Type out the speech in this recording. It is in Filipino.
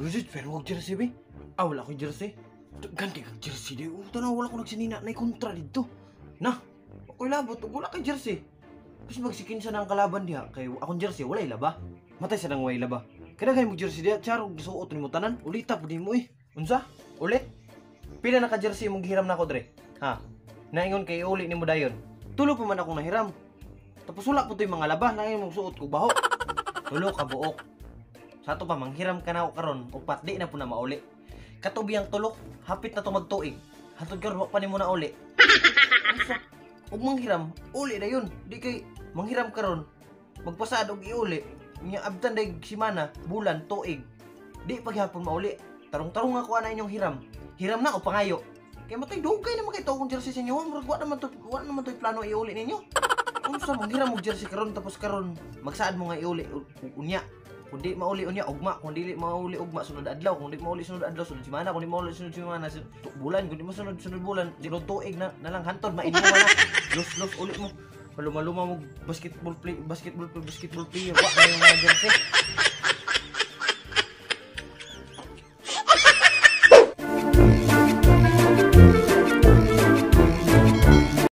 Legit, pero wag jersey be. Ah, wala ko jersey. Ganti kag jersey di. Tanaw wala ko nagsinina na kontra dito. Nah, ako'y labot wala kay jersey. Kasi magsikin siya ng kalaban diha kay akong jersey walay laba. Matay sa nang walay laba. Kada kay mo jersey diha, charo gisuot nimo tanan. Ulita pud nimo eh. Unsa? Ulit? Pila na ka jersey mong gihiram nako dre? Ha? Naingon kay uli nimo dayon. Tulo pa man akong nahiram. Tapos wala po ito yung mga laba na yung suot ko baho. Tulo ka buok. Sa ato pa, manghiram ka na ako karon upat di na po na mauli. Katubiyang tulok, hapit na ito magtuig. Hatod karon pa ni mo na uli. Ug manghiram, uli na yun. Di kay manghiram karon magpasad og iuli. Nya abtan day simana, bulan, tuig. Di paghapon mauli. Tarong-tarong ako na inyong hiram. Hiram na o pangayo. Kaya matay dugay naman kay akong jersey sa inyo. Wa naman to plano iuli ninyo. Unsa manghiram og jersey karon tapos karon magsaad mo nga iuli unya. Kundi mauli unya ugma, kundi dili mauli ugma sunod adlaw, kundi mauli sunod adlaw sunod semana, kundi mauli sunod semana bulan, kundi mo sunod bulan, di ron tuig na lang hantod mainyo na. Los uli mo. Maluma mo basketball player, wa kayo mga jersey.